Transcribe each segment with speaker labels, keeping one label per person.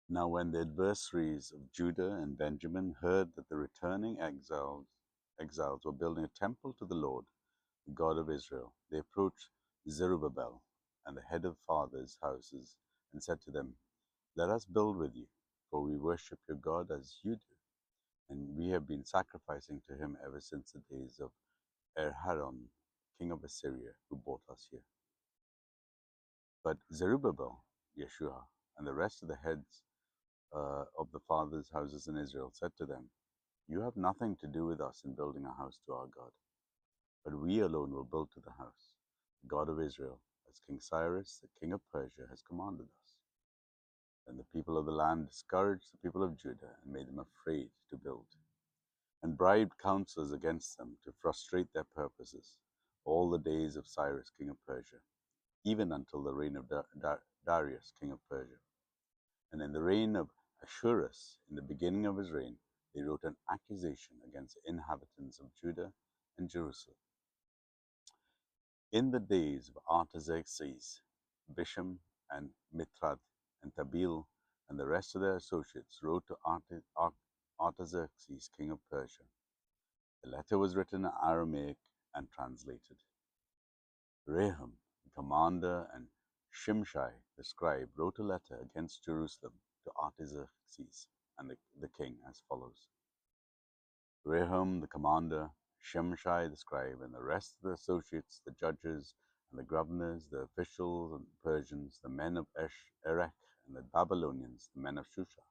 Speaker 1: Now when the adversaries of Judah and Benjamin heard that the returning exiles were building a temple to the Lord, the God of Israel, they approached Zerubbabel and the head of fathers' houses and said to them, "Let us build with you, for we worship your God as you do, and we have been sacrificing to him ever since the days of Esarhaddon, king of Assyria, who brought us here." But Zerubbabel, Yeshua, and the rest of the heads of the fathers' houses in Israel said to them, "You have nothing to do with us in building a house to our God, but we alone will build to the house, the God of Israel, as King Cyrus, the king of Persia, has commanded us." Then the people of the land discouraged the people of Judah and made them afraid to build, and bribed counselors against them to frustrate their purposes all the days of Cyrus, king of Persia, even until the reign of Darius, king of Persia. And in the reign of Ashurus, in the beginning of his reign, they wrote an accusation against the inhabitants of Judah and Jerusalem. In the days of Artaxerxes, Bisham and Mithrath and Tabeel and the rest of their associates wrote to Artaxerxes, king of Persia. The letter was written in Aramaic and translated. Rehum, the commander, and Shimshai, the scribe, wrote a letter against Jerusalem to Artaxerxes and the king as follows. Rehum, the commander, Shimshai, the scribe, and the rest of the associates, the judges, and the governors, the officials, and the Persians, the men of Erech, and the Babylonians, the men of Shusha,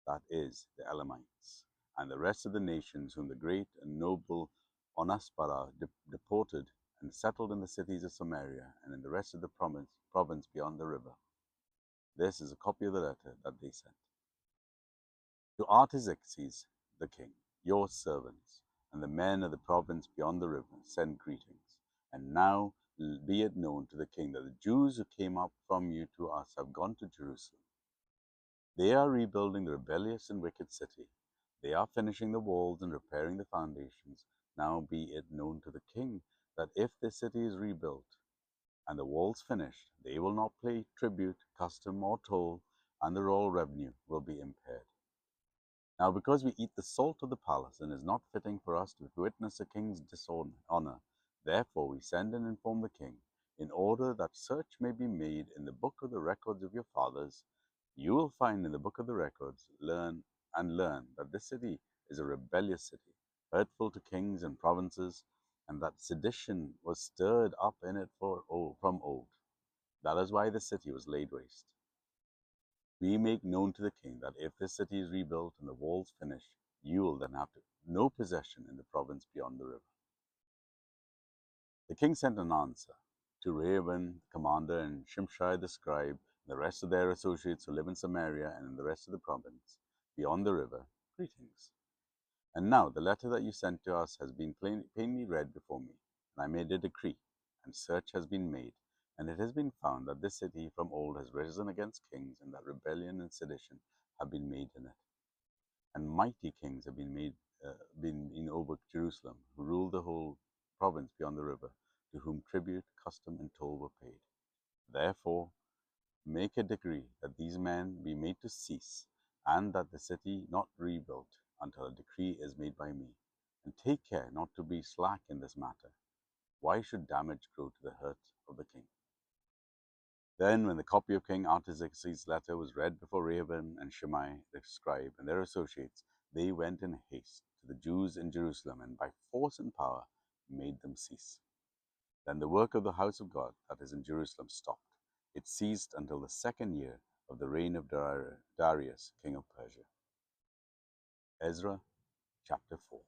Speaker 1: that is, the Elamites, and the rest of the nations whom the great and noble Onaspara deported and settled in the cities of Samaria and in the rest of the province beyond the river. This is a copy of the letter that they sent. To Artaxerxes the king, your servants, and the men of the province beyond the river send greetings. And now be it known to the king that the Jews who came up from you to us have gone to Jerusalem. They are rebuilding the rebellious and wicked city. They are finishing the walls and repairing the foundations. Now be it known to the king that if this city is rebuilt and the walls finished, they will not pay tribute, custom, or toll, and the royal revenue will be impaired. Now, because we eat the salt of the palace, and it is not fitting for us to witness a king's dishonor, therefore we send and inform the king, in order that search may be made in the book of the records of your fathers. You will find in the book of the records, learn that this city is a rebellious city, hurtful to kings and provinces, and that sedition was stirred up in it from old. That is why the city was laid waste. We make known to the king that if this city is rebuilt and the walls finished, you will then have no possession in the province beyond the river. The king sent an answer to Rehoboam, the commander, and Shimshai the scribe, and the rest of their associates who live in Samaria and in the rest of the province beyond the river, greetings. And now the letter that you sent to us has been plainly read before me, and I made a decree, and search has been made, and it has been found that this city from old has risen against kings, and that rebellion and sedition have been made in it. And mighty kings have been in over Jerusalem, who ruled the whole province beyond the river, to whom tribute, custom, and toll were paid. Therefore, make a decree that these men be made to cease, and that the city not rebuilt until a decree is made by me. And take care not to be slack in this matter. Why should damage grow to the hurt of the king? Then, when the copy of King Artaxerxes' letter was read before Rehoboam and Shimei the scribe and their associates, they went in haste to the Jews in Jerusalem, and by force and power made them cease. Then the work of the house of God that is in Jerusalem stopped. It ceased until the second year of the reign of Darius, king of Persia. Ezra chapter 4.